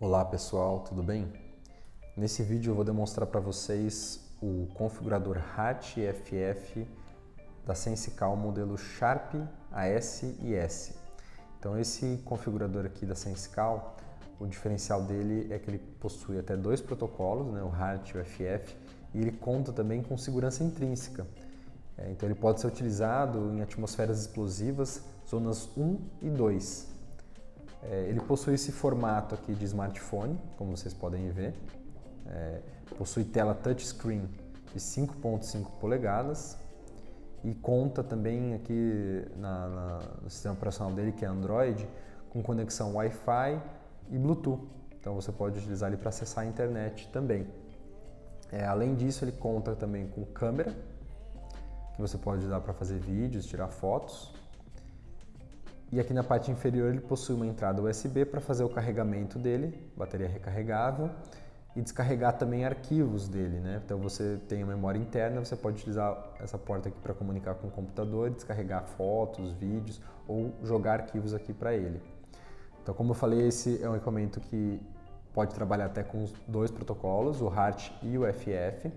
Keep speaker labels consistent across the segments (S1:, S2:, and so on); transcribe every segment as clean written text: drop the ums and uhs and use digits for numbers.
S1: Olá pessoal, tudo bem? Nesse vídeo eu vou demonstrar para vocês o configurador HART e FF da SensiCal modelo Sharp AS e S. Então esse configurador aqui da SensiCal, o diferencial dele é que ele possui até dois protocolos, o HART e o FF, e ele conta também com segurança intrínseca. Então ele pode ser utilizado em atmosferas explosivas, zonas 1 e 2. Ele possui esse formato aqui de smartphone, como vocês podem ver. Possui tela touchscreen de 5.5 polegadas e conta também aqui no sistema operacional dele, que é Android, com conexão Wi-Fi e Bluetooth. Então você pode utilizar ele para acessar a internet também. Além disso, ele conta também com câmera, que você pode usar para fazer vídeos, tirar fotos. E aqui na parte inferior ele possui uma entrada USB para fazer o carregamento dele, bateria recarregável, e descarregar também arquivos dele, Então você tem a memória interna, você pode utilizar essa porta aqui para comunicar com o computador, descarregar fotos, vídeos ou jogar arquivos aqui para ele. Então, como eu falei, esse é um equipamento que pode trabalhar até com os dois protocolos, o HART e o FF.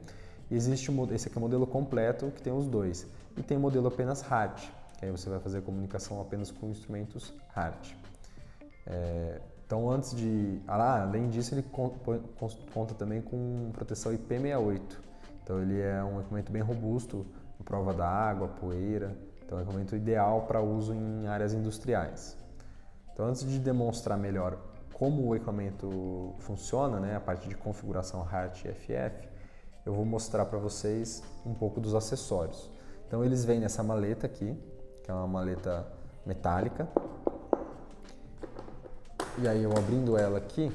S1: E existe esse aqui é o modelo completo que tem os dois, e tem o modelo apenas HART. Que aí você vai fazer a comunicação apenas com instrumentos HART. Então, além disso, ele conta também com proteção IP68. Então, ele é um equipamento bem robusto, à prova da água, poeira. Então, é um equipamento ideal para uso em áreas industriais. Então, antes de demonstrar melhor como o equipamento funciona, a parte de configuração HART e FF, eu vou mostrar para vocês um pouco dos acessórios. Então, eles vêm nessa maleta aqui, que é uma maleta metálica. E aí eu abrindo ela aqui,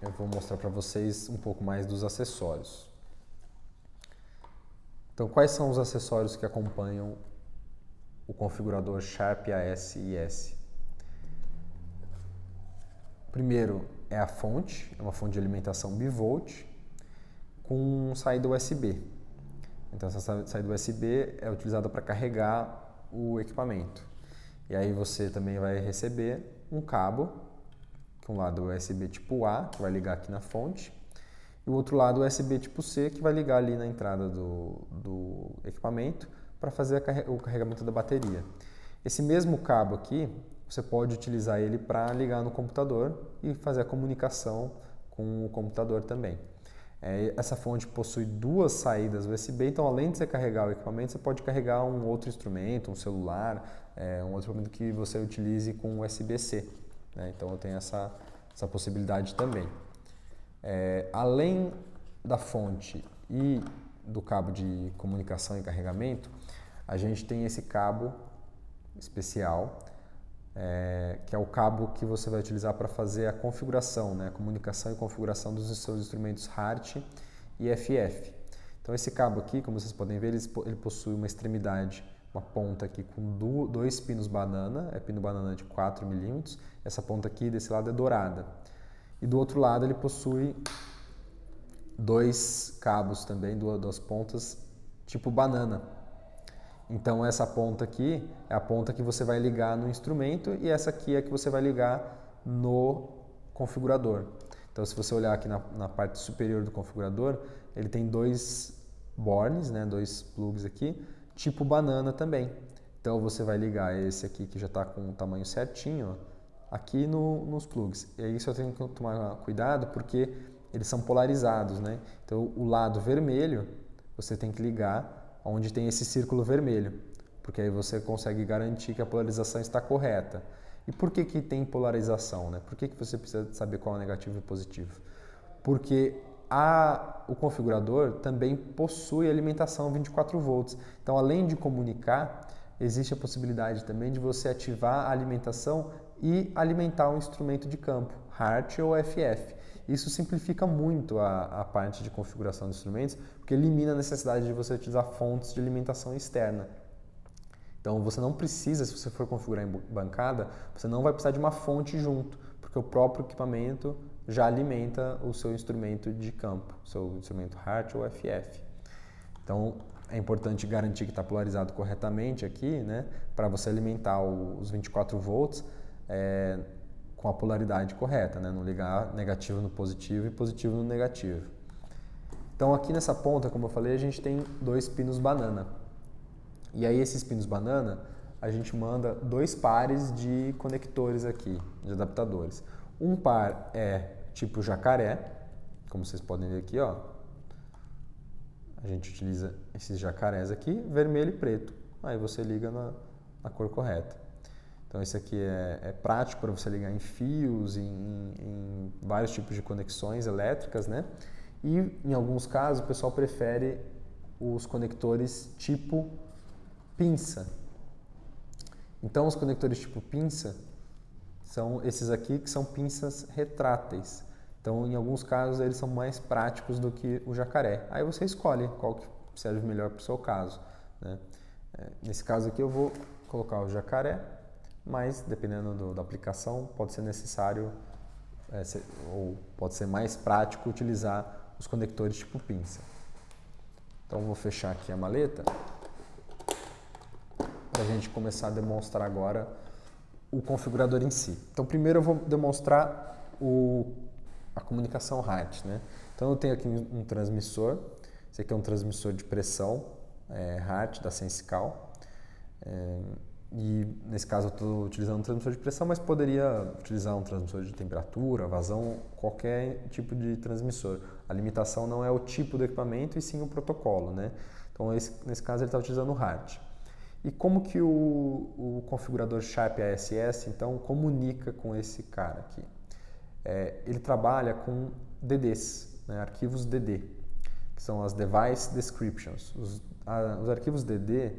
S1: eu vou mostrar para vocês um pouco mais dos acessórios. Então, quais são os acessórios que acompanham o configurador Sharp AS e S? Primeiro é a fonte, é uma fonte de alimentação bivolt com saída USB. Então essa saída USB é utilizada para carregar o equipamento. E aí você também vai receber um cabo, que um lado é USB tipo A, que vai ligar aqui na fonte, e o outro lado é USB tipo C, que vai ligar ali na entrada do equipamento para fazer o carregamento da bateria. Esse mesmo cabo aqui, você pode utilizar ele para ligar no computador e fazer a comunicação com o computador também. Essa fonte possui duas saídas USB, então além de você carregar o equipamento, você pode carregar um outro instrumento, um celular, um outro instrumento que você utilize com USB-C. Então eu tenho essa possibilidade também. Além da fonte e do cabo de comunicação e carregamento, a gente tem esse cabo especial, que é o cabo que você vai utilizar para fazer a configuração, a comunicação e configuração dos seus instrumentos HART e FF. Então esse cabo aqui, como vocês podem ver, ele possui uma extremidade, uma ponta aqui com dois pinos banana, pino banana de 4 mm, essa ponta aqui desse lado é dourada. E do outro lado ele possui dois cabos também, duas pontas tipo banana. Então essa ponta aqui é a ponta que você vai ligar no instrumento e essa aqui é que você vai ligar no configurador. Então se você olhar aqui na parte superior do configurador, ele tem dois bornes, dois plugs aqui, tipo banana também. Então você vai ligar esse aqui que já está com o tamanho certinho, aqui nos plugs. E aí você tem que tomar cuidado porque eles são polarizados, Então o lado vermelho você tem que ligar onde tem esse círculo vermelho, porque aí você consegue garantir que a polarização está correta. E por que tem polarização? Por que você precisa saber qual é o negativo e o positivo? Porque o configurador também possui alimentação 24 volts. Então, além de comunicar, existe a possibilidade também de você ativar a alimentação e alimentar um instrumento de campo, HART ou FF. Isso simplifica muito a parte de configuração de instrumentos, porque elimina a necessidade de você utilizar fontes de alimentação externa. Então você não precisa, se você for configurar em bancada, você não vai precisar de uma fonte junto, porque o próprio equipamento já alimenta o seu instrumento de campo, o seu instrumento HART ou FF. Então é importante garantir que está polarizado corretamente aqui, para você alimentar os 24 volts com a polaridade correta, né? Não ligar negativo no positivo e positivo no negativo. Então aqui nessa ponta, como eu falei, a gente tem 2 pinos banana. E aí esses pinos banana, a gente manda 2 pares de conectores aqui, de adaptadores. Um par é tipo jacaré, como vocês podem ver aqui, ó. A gente utiliza esses jacarés aqui, vermelho e preto. Aí você liga na cor correta. Então esse aqui é prático para você ligar em fios, em vários tipos de conexões elétricas, né? E em alguns casos o pessoal prefere os conectores tipo pinça. Então os conectores tipo pinça são esses aqui que são pinças retráteis. Então em alguns casos eles são mais práticos do que o jacaré. Aí você escolhe qual que serve melhor para o seu caso, né? Nesse caso aqui eu vou colocar o jacaré, mas dependendo da aplicação pode ser necessário ou pode ser mais prático utilizar os conectores tipo pinça. Então eu vou fechar aqui a maleta para a gente começar a demonstrar agora o configurador em si. Então primeiro eu vou demonstrar a comunicação HART, né? Então eu tenho aqui um transmissor, esse aqui é um transmissor de pressão HART da SensiCal, e nesse caso eu estou utilizando um transmissor de pressão, mas poderia utilizar um transmissor de temperatura, vazão, qualquer tipo de transmissor. A limitação não é o tipo do equipamento e sim o protocolo, né? Então nesse caso ele está utilizando o HART. E como que o configurador Sharp ASS então comunica com esse cara aqui? Ele trabalha com DDs, né, arquivos DD, que são as Device Descriptions. Os arquivos DD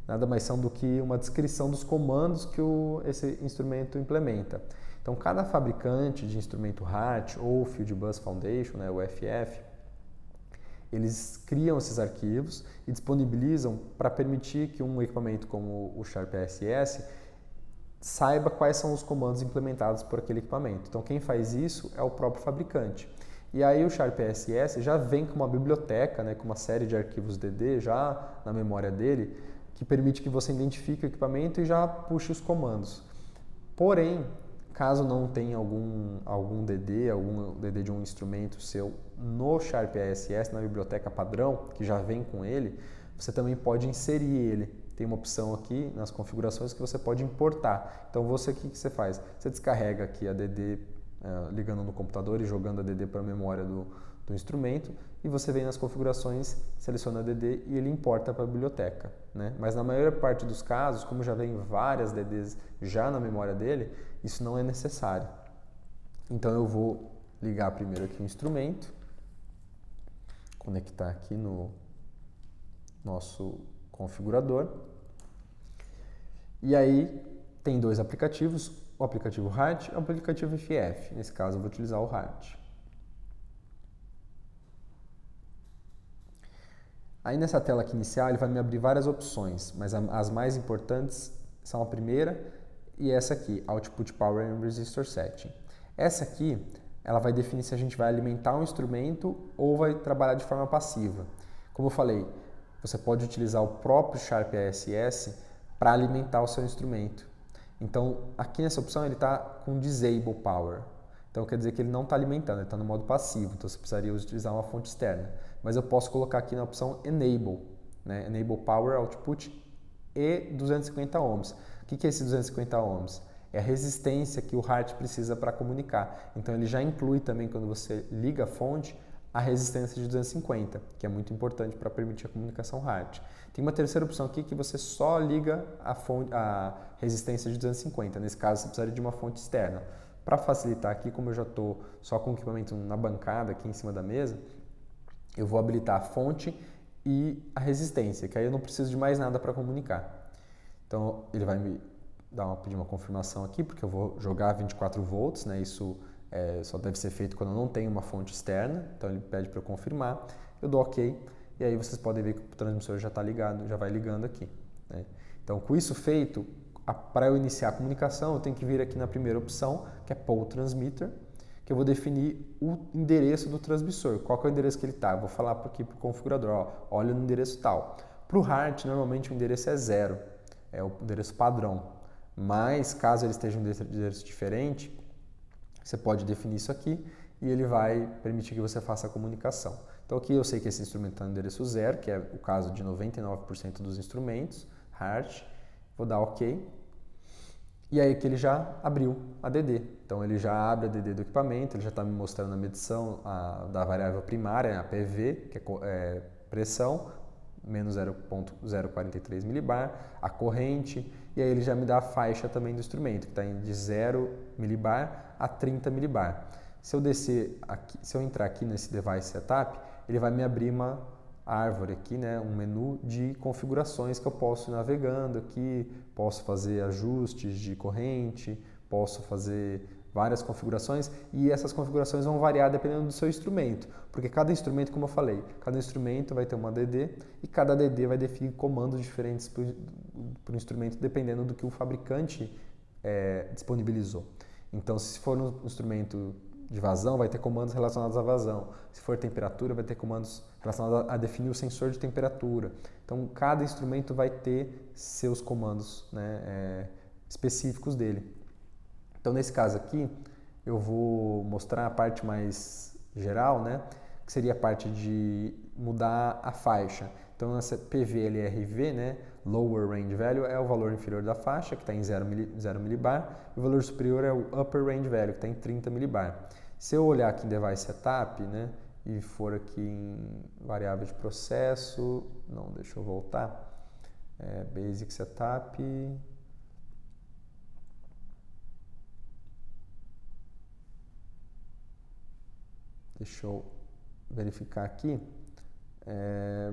S1: nada mais são do que uma descrição dos comandos que esse instrumento implementa. Então, cada fabricante de instrumento HART ou Field Bus Foundation, né, o FF, eles criam esses arquivos e disponibilizam para permitir que um equipamento como o Sharp ASS saiba quais são os comandos implementados por aquele equipamento. Então, quem faz isso é o próprio fabricante. E aí o Sharp ASS já vem com uma biblioteca, né, com uma série de arquivos DD já na memória dele, que permite que você identifique o equipamento e já puxe os comandos. Porém, caso não tenha algum DD de um instrumento seu no Sharp ASS, na biblioteca padrão, que já vem com ele, você também pode inserir ele. Tem uma opção aqui nas configurações que você pode importar. Então, o que você faz? Você descarrega aqui a DD ligando no computador e jogando a DD para a memória do instrumento, e você vem nas configurações, seleciona a DD e ele importa para a biblioteca, né? Mas na maior parte dos casos, como já vem várias DDs já na memória dele, isso não é necessário. Então eu vou ligar primeiro aqui o instrumento, conectar aqui no nosso configurador, e aí tem 2 aplicativos, o aplicativo HART e o aplicativo FF. Nesse caso eu vou utilizar o HART. Aí nessa tela aqui inicial ele vai me abrir várias opções, mas as mais importantes são a primeira e essa aqui, Output Power and Resistor Setting. Essa aqui, ela vai definir se a gente vai alimentar um instrumento ou vai trabalhar de forma passiva. Como eu falei, você pode utilizar o próprio Sharp ASS para alimentar o seu instrumento. Então, aqui nessa opção ele está com Disable Power. Então, quer dizer que ele não está alimentando, ele está no modo passivo. Então, você precisaria utilizar uma fonte externa. Mas eu posso colocar aqui na opção Enable, né? Enable Power Output e 250 ohms. O que é esse 250 ohms? É a resistência que o HART precisa para comunicar. Então, ele já inclui também, quando você liga a fonte, a resistência de 250, que é muito importante para permitir a comunicação HART. Tem uma terceira opção aqui que você só liga a resistência de 250. Nesse caso, você precisaria de uma fonte externa. Para facilitar aqui, como eu já estou só com o equipamento na bancada aqui em cima da mesa, eu vou habilitar a fonte e a resistência, que aí eu não preciso de mais nada para comunicar. Então, ele vai me pedir uma confirmação aqui, porque eu vou jogar 24 volts, né? Isso só deve ser feito quando eu não tenho uma fonte externa, então ele pede para eu confirmar, eu dou OK, e aí vocês podem ver que o transmissor já está ligado, já vai ligando aqui, né? Então, com isso feito, para eu iniciar a comunicação, eu tenho que vir aqui na primeira opção, que é Pull Transmitter, que eu vou definir o endereço do transmissor. Qual que é o endereço que ele está? Eu vou falar aqui para o configurador, ó, olha no endereço tal. Para o HART, normalmente o endereço é 0, é o endereço padrão. Mas, caso ele esteja em um endereço diferente, Você pode definir isso aqui e ele vai permitir que você faça a comunicação. Então aqui eu sei que esse instrumento está no endereço 0, que é o caso de 99% dos instrumentos, HART. Vou dar OK. E aí que ele já abriu a DD. Então ele já abre a DD do equipamento, ele já está me mostrando a medição da variável primária, a PV, que é pressão, menos 0,043 milibar, a corrente, e aí ele já me dá a faixa também do instrumento, que está de 0 milibar a 30 milibar. Se eu descer aqui, se eu entrar aqui nesse Device Setup, ele vai me abrir uma árvore aqui, né, um menu de configurações que eu posso ir navegando aqui, posso fazer ajustes de corrente, posso fazer várias configurações e essas configurações vão variar dependendo do seu instrumento, porque cada instrumento, como eu falei, cada instrumento vai ter uma DD e cada DD vai definir comandos diferentes para o instrumento dependendo do que o fabricante disponibilizou. Então, se for um instrumento de vazão, vai ter comandos relacionados à vazão. Se for temperatura, vai ter comandos relacionados a definir o sensor de temperatura. Então, cada instrumento vai ter seus comandos, né, específicos dele. Então, nesse caso aqui, eu vou mostrar a parte mais geral, né, que seria a parte de mudar a faixa. Então, essa PVLRV, né, Lower Range Value, é o valor inferior da faixa, que está em 0 millibar, e o valor superior é o Upper Range Value, que está em 30 millibar. Se eu olhar aqui em Device Setup, né, e for aqui em variável de processo, não, deixa eu voltar, Basic Setup, deixa eu verificar aqui,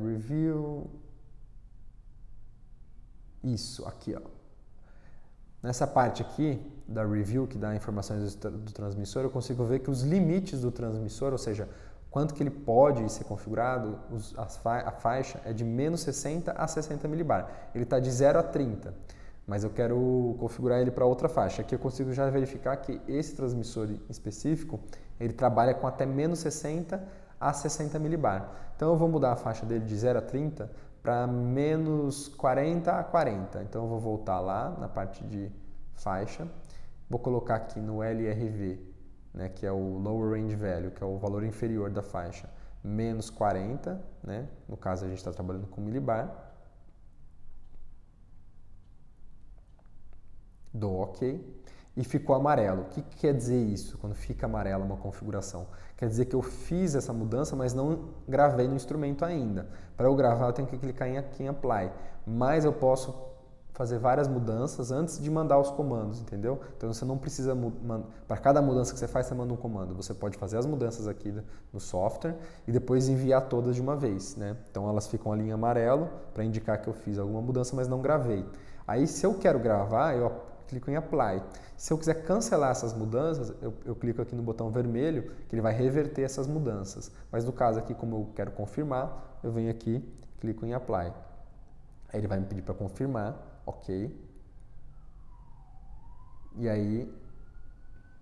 S1: Review, isso, aqui, ó. Nessa parte aqui da Review, que dá informações do transmissor, eu consigo ver que os limites do transmissor, ou seja, quanto que ele pode ser configurado, a faixa é de menos 60 a 60 milibar. Ele está de 0 a 30, mas eu quero configurar ele para outra faixa. Aqui eu consigo já verificar que esse transmissor específico, ele trabalha com até menos 60 a 60 milibar. Então eu vou mudar a faixa dele de 0 a 30 para menos 40 a 40. Então eu vou voltar lá na parte de faixa, vou colocar aqui no LRV, né, que é o Lower Range Value, que é o valor inferior da faixa, menos 40, né, no caso a gente está trabalhando com milibar, dou OK. E ficou amarelo. O que quer dizer isso, quando fica amarelo uma configuração? Quer dizer que eu fiz essa mudança, mas não gravei no instrumento ainda. Para eu gravar, eu tenho que clicar aqui em Apply. Mas eu posso fazer várias mudanças antes de mandar os comandos, entendeu? Então você não precisa, para cada mudança que você faz, você manda um comando. Você pode fazer as mudanças aqui no software e depois enviar todas de uma vez, né? Então elas ficam ali em amarelo para indicar que eu fiz alguma mudança, mas não gravei. Aí se eu quero gravar, eu clico em Apply. Se eu quiser cancelar essas mudanças, eu clico aqui no botão vermelho, que ele vai reverter essas mudanças. Mas no caso aqui, como eu quero confirmar, eu venho aqui, clico em Apply. Aí ele vai me pedir para confirmar, OK. E aí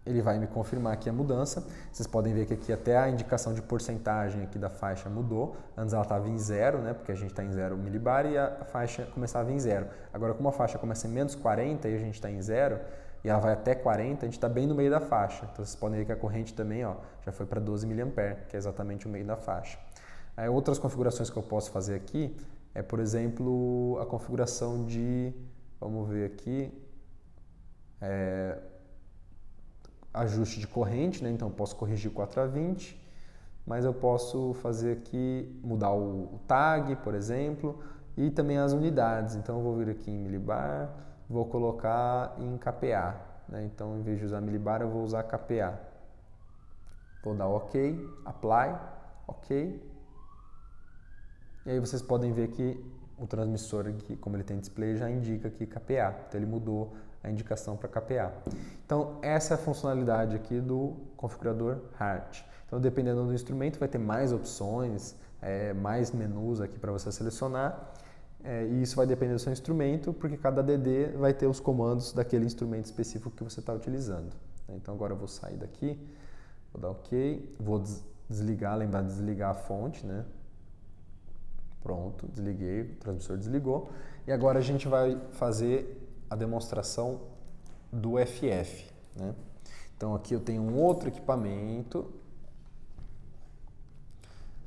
S1: ele vai me confirmar aqui a mudança. Vocês podem ver que aqui até a indicação de porcentagem aqui da faixa mudou. Antes ela estava em 0, né, porque a gente está em 0 milibar e a faixa começava em 0. Agora, como a faixa começa em menos 40 e a gente está em 0 e ela vai até 40, a gente está bem no meio da faixa. Então vocês podem ver que a corrente também, ó, já foi para 12 mA, que é exatamente o meio da faixa. Aí, outras configurações que eu posso fazer aqui é, por exemplo, a configuração de, vamos ver aqui, ajuste de corrente, né? Então eu posso corrigir 4 a 20, mas eu posso fazer aqui, mudar o tag, por exemplo, e também as unidades. Então eu vou vir aqui em milibar, vou colocar em kPa, né? Então em vez de usar milibar eu vou usar kPa. Vou dar OK, Apply, OK. E aí vocês podem ver que o transmissor aqui, como ele tem display, já indica aqui kPa. Então ele mudou a indicação para kPa. Então essa é a funcionalidade aqui do configurador HART. Então dependendo do instrumento vai ter mais opções, mais menus aqui para você selecionar. E isso vai depender do seu instrumento, porque cada DD vai ter os comandos daquele instrumento específico que você está utilizando. Então agora eu vou sair daqui, vou dar OK, vou desligar, lembrar de desligar a fonte, né? Pronto, desliguei, o transmissor desligou. E agora a gente vai fazer a demonstração do FF, né? Então aqui eu tenho um outro equipamento.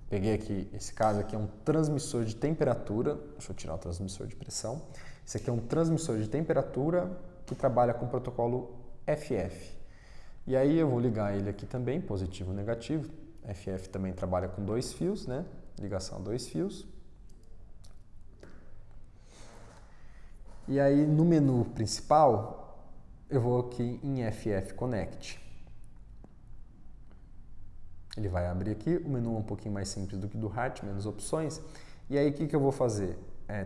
S1: Peguei aqui, esse caso aqui é um transmissor de temperatura. Deixa eu tirar o transmissor de pressão. Esse aqui é um transmissor de temperatura que trabalha com o protocolo FF. E aí eu vou ligar ele aqui também, positivo e negativo. FF também trabalha com 2 fios, né? Ligação a 2 fios. E aí no menu principal, eu vou aqui em FF Connect. Ele vai abrir aqui, o menu é um pouquinho mais simples do que do Hart, menos opções. E aí o que eu vou fazer?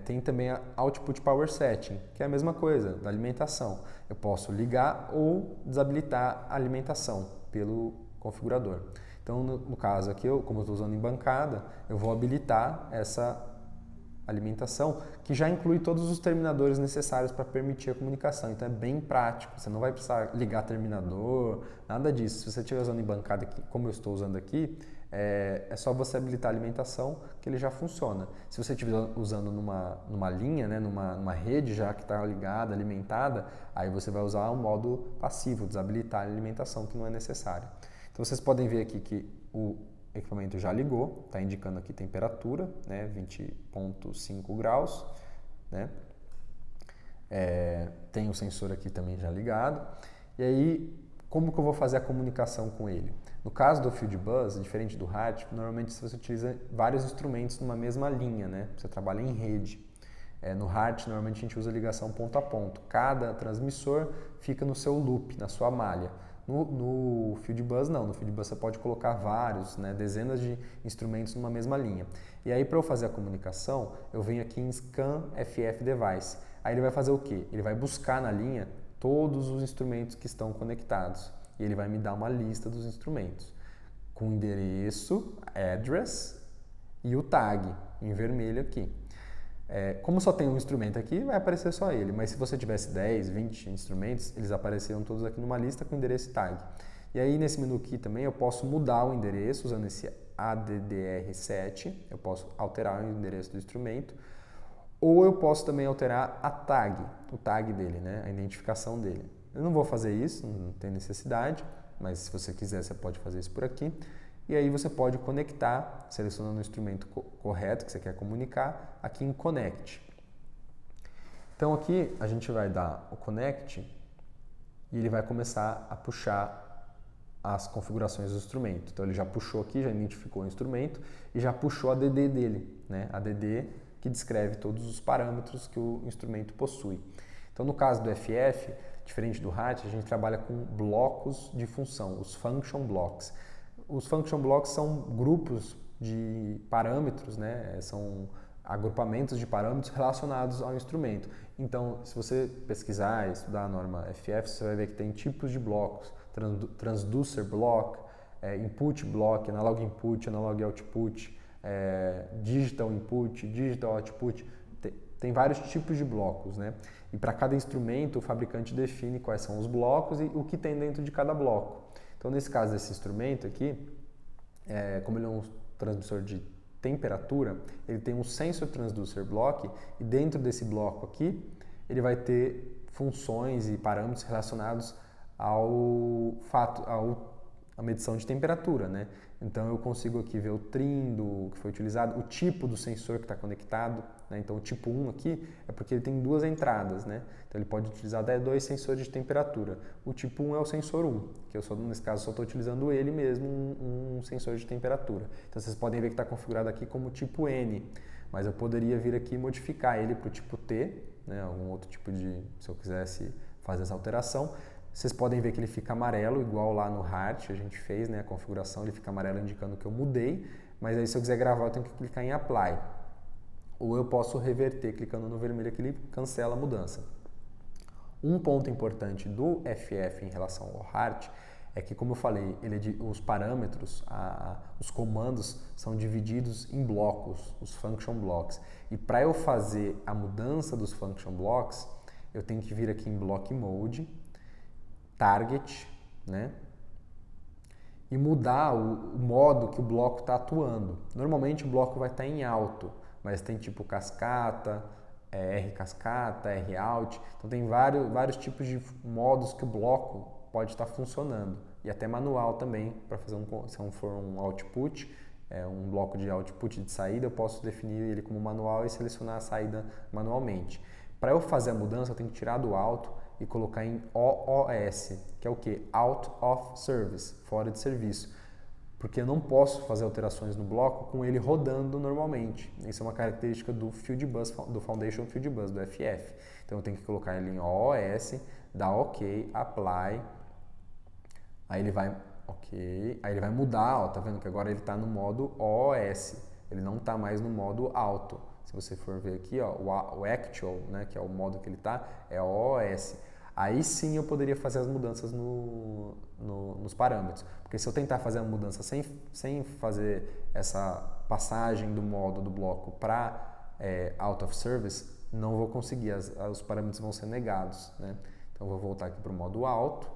S1: Tem também a Output Power Setting, que é a mesma coisa, da alimentação. Eu posso ligar ou desabilitar a alimentação pelo configurador. Então, no caso aqui, como eu estou usando em bancada, eu vou habilitar essa alimentação, que já inclui todos os terminadores necessários para permitir a comunicação. Então é bem prático, você não vai precisar ligar terminador, nada disso. Se você estiver usando em bancada, aqui, como eu estou usando aqui, é só você habilitar a alimentação que ele já funciona. Se você estiver usando numa linha, né, numa rede já que está ligada, alimentada, aí você vai usar o modo passivo, desabilitar a alimentação que não é necessário. Então vocês podem ver aqui que o equipamento já ligou, está indicando aqui temperatura, né, 20,5 graus, né? Tem o sensor aqui também já ligado. E aí, como que eu vou fazer a comunicação com ele? No caso do Field Bus, diferente do Hart, normalmente você utiliza vários instrumentos numa mesma linha, né? Você trabalha em rede. No Hart, normalmente a gente usa ligação ponto a ponto. Cada transmissor fica no seu loop, na sua malha. No Field Bus não, no Field Bus você pode colocar vários, né, dezenas de instrumentos numa mesma linha. E aí para eu fazer a comunicação, eu venho aqui em Scan FF Device. Aí ele vai fazer o quê? Ele vai buscar na linha todos os instrumentos que estão conectados. E ele vai me dar uma lista dos instrumentos, com o endereço, address e o tag, em vermelho aqui. Como só tem um instrumento aqui, vai aparecer só ele, mas se você tivesse 10, 20 instrumentos, eles apareceriam todos aqui numa lista com endereço e tag. E aí nesse menu aqui também eu posso mudar o endereço usando esse ADDR7, eu posso alterar o endereço do instrumento, ou eu posso também alterar a tag, o tag dele, né, a identificação dele. Eu não vou fazer isso, não tem necessidade, mas se você quiser você pode fazer isso por aqui. E aí você pode conectar, selecionando o instrumento correto que você quer comunicar, aqui em Connect. Então aqui a gente vai dar o Connect e ele vai começar a puxar as configurações do instrumento. Então ele já puxou aqui, já identificou o instrumento e já puxou a DD dele, né? A DD que descreve todos os parâmetros que o instrumento possui. Então no caso do FF, diferente do Hart, a gente trabalha com blocos de função, os Function Blocks. Os Function Blocks são grupos de parâmetros, né? São agrupamentos de parâmetros relacionados ao instrumento. Então, se você pesquisar e estudar a norma FF, você vai ver que tem tipos de blocos, transducer block, input block, analog input, analog output, digital input, digital output. Tem vários tipos de blocos, né? E para cada instrumento, o fabricante define quais são os blocos e o que tem dentro de cada bloco. Então, nesse caso desse instrumento aqui, como ele é um transmissor de temperatura, ele tem um Sensor Transducer Block e dentro desse bloco aqui, ele vai ter funções e parâmetros relacionados à medição de temperatura, né? Então, eu consigo aqui ver o trim que foi utilizado, o tipo do sensor que está conectado, né? Então, o tipo 1 aqui é porque ele tem 2 entradas, né? Então, ele pode utilizar 2 sensores de temperatura. O tipo 1 é o sensor 1, que nesse caso, só estou utilizando ele mesmo, um sensor de temperatura. Então, vocês podem ver que está configurado aqui como tipo N, mas eu poderia vir aqui e modificar ele para o tipo T, né? Algum outro tipo se eu quisesse fazer essa alteração. Vocês podem ver que ele fica amarelo, igual lá no Hart, a gente fez, né, a configuração, ele fica amarelo indicando que eu mudei, mas aí se eu quiser gravar eu tenho que clicar em Apply. Ou eu posso reverter clicando no vermelho que ele cancela a mudança. Um ponto importante do FF em relação ao Hart é que, como eu falei, os parâmetros, os comandos são divididos em blocos, os Function Blocks. E para eu fazer a mudança dos Function Blocks, eu tenho que vir aqui em Block Mode, Target, né? E mudar o modo que o bloco está atuando. Normalmente o bloco vai estar em alto, mas tem tipo cascata, R cascata, R out. Então tem vários tipos de modos que o bloco pode estar funcionando. E até manual também, para fazer se for um output, um bloco de output de saída, eu posso definir ele como manual e selecionar a saída manualmente. Para eu fazer a mudança, eu tenho que tirar do auto e colocar em OOS, que é o que? Out of Service, fora de serviço. Porque eu não posso fazer alterações no bloco com ele rodando normalmente. Isso é uma característica do Field Bus, do Foundation Field Bus, do FF. Então eu tenho que colocar ele em OOS, dar OK, Apply, aí ele vai OK, aí ele vai mudar, ó, tá vendo que agora ele está no modo OOS, ele não está mais no modo Auto. Se você for ver aqui, ó, o Actual, né, que é o modo que ele está, é OOS. Aí sim eu poderia fazer as mudanças nos parâmetros. Porque se eu tentar fazer a mudança sem fazer essa passagem do modo do bloco para out of service, não vou conseguir, os parâmetros vão ser negados, né? Então eu vou voltar aqui para o modo alto.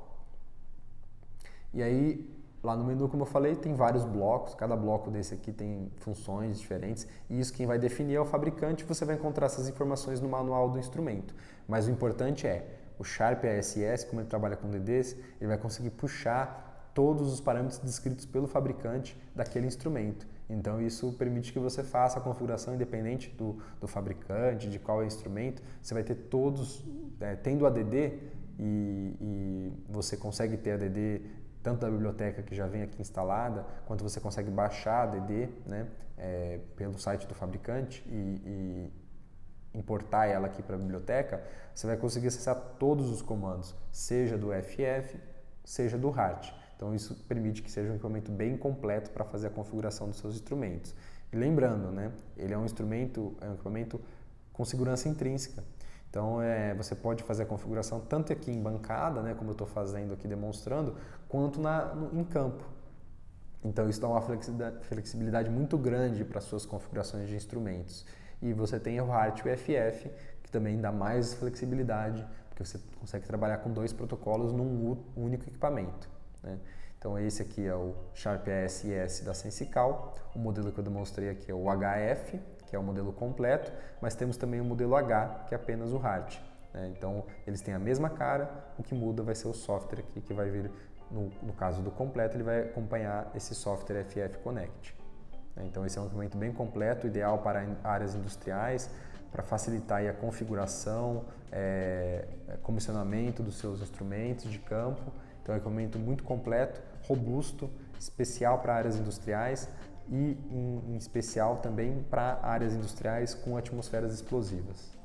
S1: E aí, lá no menu, como eu falei, tem vários blocos, cada bloco desse aqui tem funções diferentes, e isso quem vai definir é o fabricante, você vai encontrar essas informações no manual do instrumento. Mas o importante é, o Sharp ASS, como ele trabalha com DDs, ele vai conseguir puxar todos os parâmetros descritos pelo fabricante daquele instrumento. Então isso permite que você faça a configuração independente do fabricante, de qual é o instrumento, você vai ter todos, tendo ADD, e você consegue ter ADD tanto da biblioteca que já vem aqui instalada, quanto você consegue baixar a ADD, né, pelo site do fabricante e importar ela aqui para a biblioteca, você vai conseguir acessar todos os comandos, seja do FF, seja do HART. Então isso permite que seja um equipamento bem completo para fazer a configuração dos seus instrumentos. E lembrando, né, ele é um equipamento com segurança intrínseca. Então você pode fazer a configuração tanto aqui em bancada, né, como eu estou fazendo aqui demonstrando, quanto em campo. Então isso dá uma flexibilidade muito grande para as suas configurações de instrumentos. E você tem o HART e o FF, que também dá mais flexibilidade, porque você consegue trabalhar com 2 protocolos num único equipamento, né? Então esse aqui é o Sharp ASS da SensiCal, o modelo que eu demonstrei aqui é o HF, que é o modelo completo, mas temos também o modelo H, que é apenas o HART, né? Então eles têm a mesma cara, o que muda vai ser o software aqui que vai vir, no caso do completo, ele vai acompanhar esse software FF Connect. Então esse é um equipamento bem completo, ideal para áreas industriais, para facilitar aí a configuração, comissionamento dos seus instrumentos de campo. Então é um equipamento muito completo, robusto, especial para áreas industriais e em especial também para áreas industriais com atmosferas explosivas.